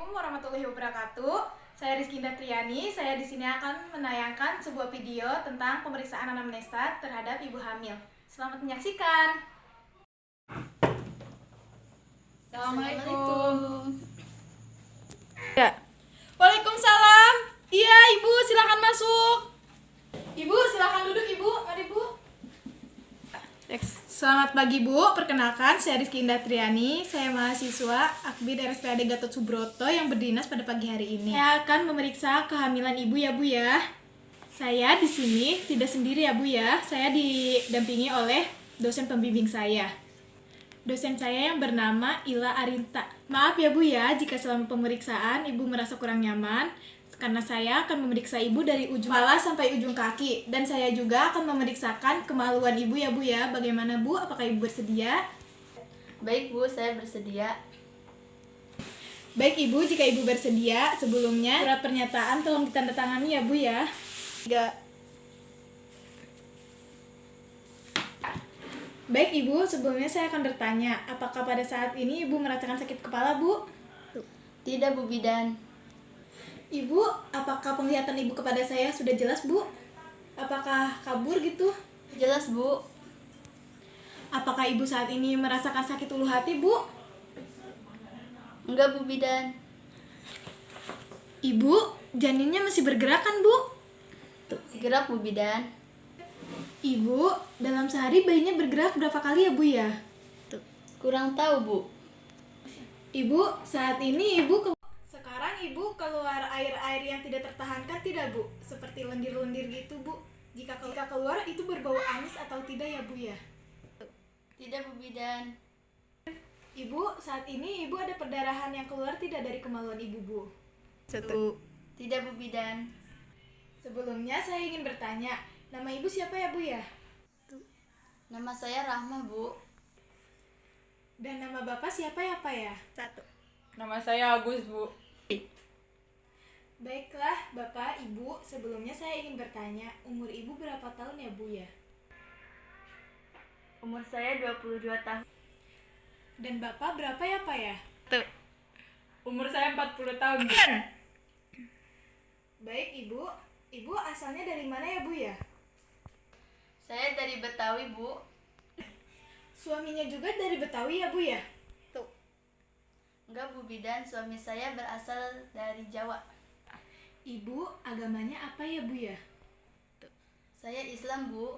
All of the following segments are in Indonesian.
Assalamualaikum warahmatullahi wabarakatuh. Saya Rizky Indatriani. Saya di sini akan menayangkan sebuah video tentang pemeriksaan anamnesa terhadap ibu hamil. Selamat menyaksikan. Assalamualaikum. Ya. Waalaikumsalam. Iya, Ibu, silakan masuk. Ibu, silakan duduk, Ibu. Mari, Bu. Selamat pagi, Bu. Perkenalkan, saya Rizky Indatriani. Saya mahasiswa Akbid RSPAD Gatot Subroto yang berdinas pada pagi hari ini. Saya akan memeriksa kehamilan Ibu ya, Bu ya. Saya di sini tidak sendiri ya, Bu ya. Saya didampingi oleh dosen pembimbing saya. Dosen saya yang bernama Ila Arinta. Maaf ya, Bu ya, jika selama pemeriksaan Ibu merasa kurang nyaman, karena saya akan memeriksa Ibu dari ujung kepala sampai ujung kaki. Dan saya juga akan memeriksakan kemaluan Ibu ya, Bu ya. Bagaimana, Bu? Apakah Ibu bersedia? Baik Bu, saya bersedia. Baik Ibu, jika Ibu bersedia, sebelumnya surat pernyataan tolong ditandatangani ya, Bu ya. 3. Baik Ibu, sebelumnya saya akan bertanya, apakah pada saat ini Ibu merasakan sakit kepala, Bu? Tidak Bu Bidan. Ibu, apakah penglihatan Ibu kepada saya sudah jelas, Bu? Apakah kabur gitu? Jelas Bu. Apakah Ibu saat ini merasakan sakit ulu hati, Bu? Enggak Bu Bidan. Ibu, janinnya masih bergerak kan, Bu? Gerak Bu Bidan. Ibu, dalam sehari bayinya bergerak berapa kali ya, Bu ya? Kurang tahu Bu. Ibu, saat ini Sekarang Ibu keluar air-air yang tidak tertahankan tidak, Bu? Seperti lendir-lendir gitu, Bu. Jika keluar itu berbau amis atau tidak ya, Bu ya? Tidak Bu Bidan. Ibu, saat ini Ibu ada perdarahan yang keluar tidak dari kemaluan Ibu, Bu? Tidak Bu Bidan. Sebelumnya saya ingin bertanya, nama Ibu siapa ya, Bu ya? Nama saya Rahma Bu. Dan nama Bapak siapa ya, Pak ya? 1. Nama saya Agus, Bu. Baiklah, Bapak, Ibu, sebelumnya saya ingin bertanya, umur Ibu berapa tahun ya, Bu ya? Umur saya 22 tahun. Dan Bapak berapa ya, Pak ya? Umur saya 40 tahun, Bu. Baik, Ibu. Ibu asalnya dari mana ya, Bu ya? Saya dari Betawi Bu. Suaminya juga dari Betawi ya, Bu ya? Enggak Bu Bidan, suami saya berasal dari Jawa. Ibu agamanya apa ya, Bu ya? Saya Islam Bu.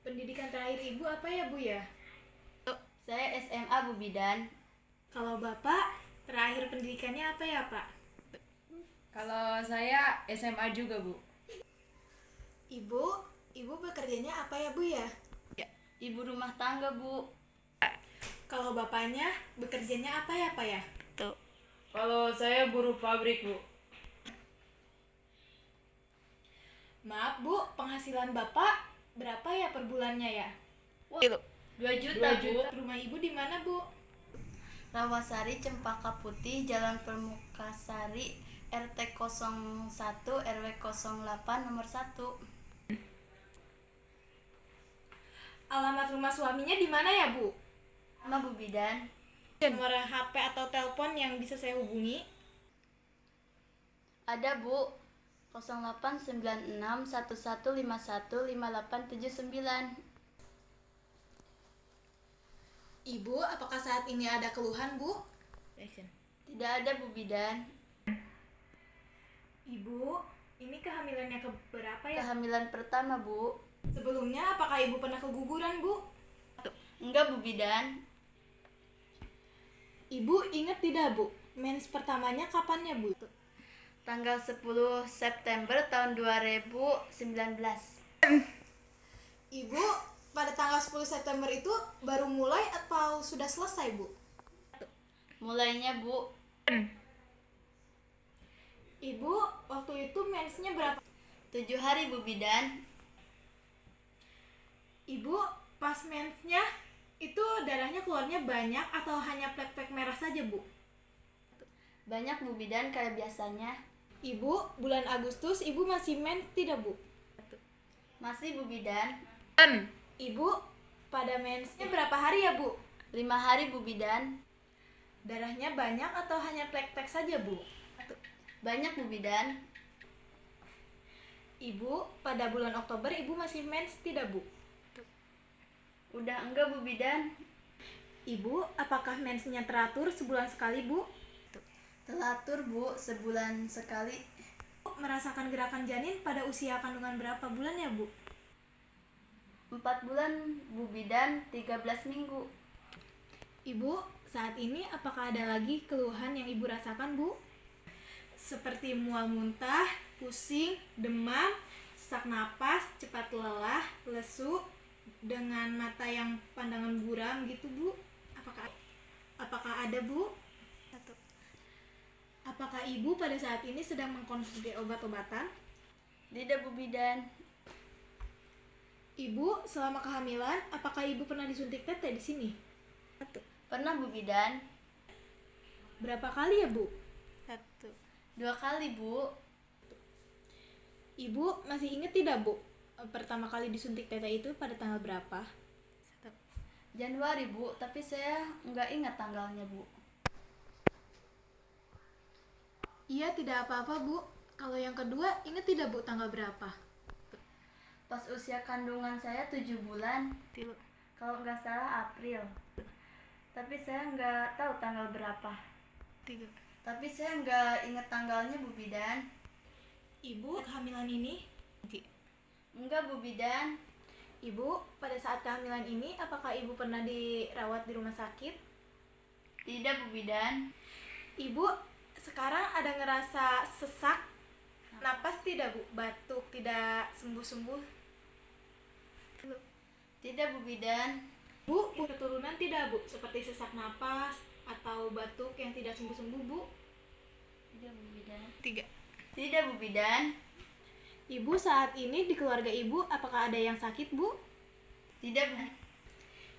Pendidikan terakhir Ibu apa ya, Bu ya? Saya SMA Bu Bidan. Kalau Bapak, terakhir pendidikannya apa ya, Pak? Kalau saya SMA juga, Bu. Ibu bekerjanya apa ya, Bu ya? Ibu rumah tangga Bu. Kalau Bapaknya bekerjanya apa ya, Pak ya? Kalau saya buruh pabrik, Bu. Maaf, Bu, penghasilan Bapak berapa ya per bulannya ya? 2 juta Bu. Rumah Ibu di mana, Bu? Rawasari, Cempaka Putih, Jalan Permukasari, RT 01 RW 08 nomor 1. Alamat rumah suaminya di mana ya, Bu? Nama Bu Bidan. Nomor HP atau telepon yang bisa saya hubungi? Ada Bu. 089611515879. Ibu, apakah saat ini ada keluhan, Bu? Tidak ada Bu Bidan. Ibu, ini kehamilannya keberapa ya? Kehamilan pertama Bu. Sebelumnya, apakah Ibu pernah keguguran, Bu? Enggak Bu Bidan. Ibu ingat tidak, Bu? Mens pertamanya kapan ya, Bu? Tanggal 10 September tahun 2019. Ibu, pada tanggal 10 September itu baru mulai atau sudah selesai, Bu? Mulainya Bu. Ibu, waktu itu mensnya berapa? 7 hari Bu Bidan. Ibu, pas mensnya itu darahnya keluarnya banyak atau hanya plek-plek merah saja, Bu? Banyak Bu Bidan kayak biasanya. Ibu, bulan Agustus Ibu masih mens tidak, Bu? Masih Bu Bidan. Ibu, pada mensnya berapa hari ya, Bu? 5 hari Bu Bidan. Darahnya banyak atau hanya plek-plek saja, Bu? Banyak, Bu Bidan. Ibu, pada bulan Oktober Ibu masih mens tidak, Bu? Udah enggak, Bu Bidan. Ibu, apakah mensnya teratur sebulan sekali, Bu? Teratur, Bu, sebulan sekali. Merasakan gerakan janin pada usia kandungan berapa bulan ya, Bu? 4 bulan, Bu Bidan, 13 minggu. Ibu, saat ini apakah ada lagi keluhan yang Ibu rasakan, Bu? Seperti mual muntah, pusing, demam, sesak napas, cepat lelah, lesu, dengan mata yang pandangan buram gitu, Bu? Apakah ada, Bu? Apakah Ibu pada saat ini sedang mengkonsumsi obat-obatan? Tidak, Bu Bidan. Ibu, selama kehamilan, apakah Ibu pernah disuntik tete di sini? Pernah, Bu Bidan. Berapa kali ya, Bu? 2 kali, Bu. Ibu masih ingat tidak, Bu? Pertama kali disuntik tete itu pada tanggal berapa? Januari, Bu, tapi saya nggak ingat tanggalnya, Bu. Iya, tidak apa-apa, Bu. Kalau yang kedua, ingat tidak, Bu, tanggal berapa? Pas usia kandungan saya 7 bulan. Kalau nggak salah April. Tapi saya nggak tahu tanggal berapa. Tapi saya nggak ingat tanggalnya, Bu Bidan. Ibu, kehamilan ini? Enggak, Bu Bidan. Ibu, pada saat kehamilan ini, apakah Ibu pernah dirawat di rumah sakit? Tidak, Bu Bidan. Ibu, sekarang ada ngerasa sesak, napas tidak, Bu? Batuk, tidak sembuh-sembuh? Tidak, Bu Bidan. Bu, keturunan tidak, Bu? Seperti sesak napas atau batuk yang tidak sembuh-sembuh, Bu? Tidak, Bu Bidan. 3. Tidak, Bu Bidan. Ibu saat ini di keluarga Ibu, apakah ada yang sakit, Bu? Tidak, Bu.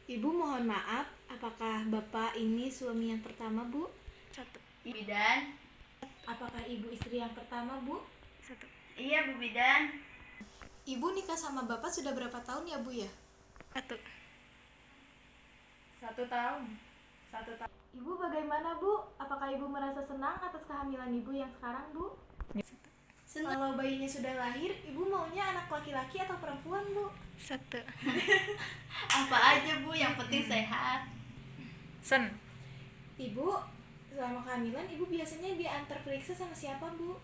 Ibu mohon maaf, apakah Bapak ini suami yang pertama, Bu? 1. Bidan. Apakah Ibu istri yang pertama, Bu? 1. Iya, Bu Bidan. Ibu nikah sama Bapak sudah berapa tahun ya, Bu ya? 1 tahun. 1 tahun. Ibu bagaimana, Bu? Apakah Ibu merasa senang atas kehamilan Ibu yang sekarang, Bu? Senang. Kalau bayinya sudah lahir, Ibu maunya anak laki-laki atau perempuan, Bu? 1. Apa aja, Bu, yang penting sehat. Ibu, selama kehamilan Ibu biasanya diantar periksa sama siapa, Bu?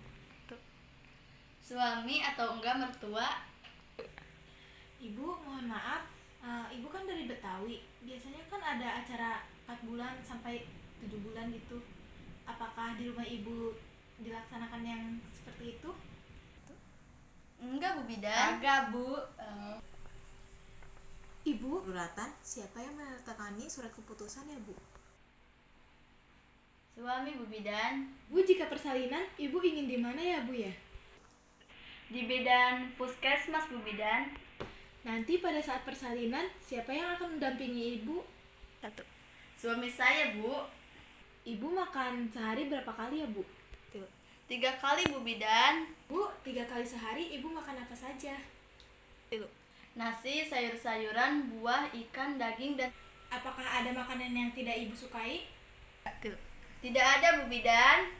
Suami atau enggak mertua? Ibu, mohon maaf, Ibu kan dari Betawi. Biasanya kan ada acara 4 bulan sampai 7 bulan gitu. Apakah di rumah Ibu dilaksanakan yang seperti itu? Enggak, Bu Bidan. Agak, Bu. Ibu, Ratan, siapa yang menandatangani surat keputusan ya, Bu? Suami, Bu Bidan. Bu, jika persalinan, Ibu ingin di mana ya, Bu ya? Di bidan puskesmas, Bu Bidan. Nanti pada saat persalinan, siapa yang akan mendampingi Ibu? 1. Suami saya, Bu. Ibu makan sehari berapa kali ya, Bu? 3 kali, Bu Bidan. Bu, 3 kali sehari Ibu makan apa saja? Nasi, sayur-sayuran, buah, ikan, daging, dan... Apakah ada makanan yang tidak Ibu sukai? Tidak ada, Bu Bidan.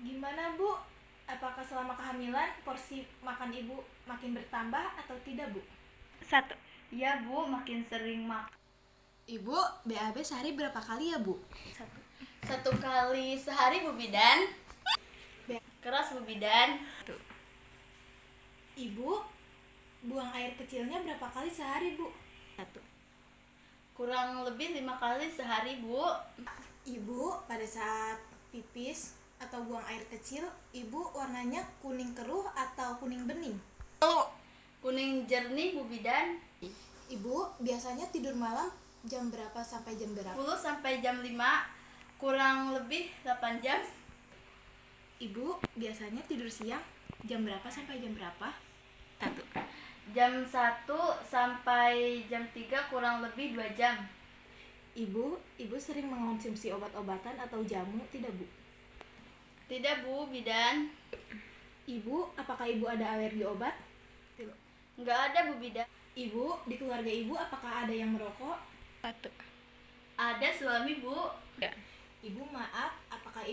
Gimana, Bu? Apakah selama kehamilan porsi makan Ibu makin bertambah atau tidak, Bu? 1. Iya, Bu, makin sering makan. Ibu, BAB sehari berapa kali ya, Bu? 1 kali sehari, Bu Bidan. Keras, Bu Bidan. Ibu, buang air kecilnya berapa kali sehari, Bu? 1. Kurang lebih 5 kali sehari, Bu. Ibu, pada saat pipis atau buang air kecil, Ibu warnanya kuning keruh atau kuning bening? Kuning jernih, Bu Bidan. Ibu, biasanya tidur malam jam berapa sampai jam berapa? 10 sampai jam 5, kurang lebih 8 jam. Ibu, biasanya tidur siang jam berapa sampai jam berapa? 1. Jam 1 sampai jam 3, kurang lebih 2 jam. Ibu sering mengonsumsi obat-obatan atau jamu tidak, Bu? Tidak, Bu Bidan. Ibu, apakah Ibu ada alergi obat? Nggak ada, Bu Bidan. Ibu, di keluarga Ibu apakah ada yang merokok? 1. Ada suami, Bu. Ibu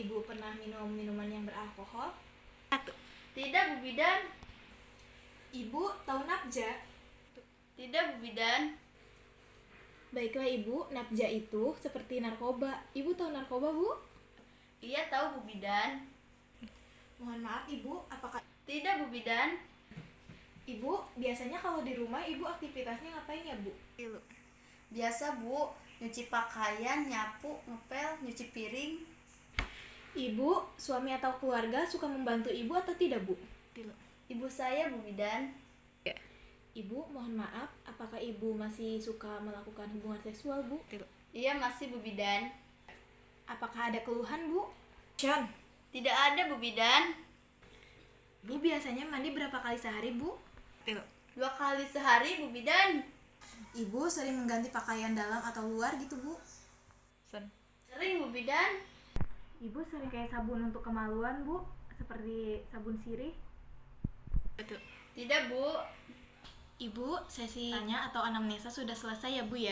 Ibu pernah minum minuman yang beralkohol? 1. Tidak, Bu Bidan. Ibu tahu nafza? Tidak, Bu Bidan. Baiklah Ibu, nafza itu seperti narkoba. Ibu tahu narkoba, Bu? Iya, tahu, Bu Bidan. Mohon maaf Ibu, apakah Tidak, Bu Bidan. Ibu biasanya kalau di rumah Ibu aktivitasnya ngapain ya, Bu? Biasa, Bu, nyuci pakaian, nyapu, ngepel, nyuci piring. Ibu, suami atau keluarga suka membantu Ibu atau tidak, Bu? Ibu saya, Bu Bidan. Ibu, mohon maaf, apakah Ibu masih suka melakukan hubungan seksual, Bu? Iya, masih, Bu Bidan. Apakah ada keluhan, Bu? John, Tidak ada, Bu Bidan. Ibu biasanya mandi berapa kali sehari, Bu? 2 kali sehari, Bu Bidan. Ibu sering mengganti pakaian dalam atau luar gitu, Bu? Sering, Bu Bidan. Ibu sering kayak sabun untuk kemaluan, Bu? Seperti sabun sirih? Tidak, Bu. Ibu, sesi tanya atau anamnesa sudah selesai ya, Bu ya?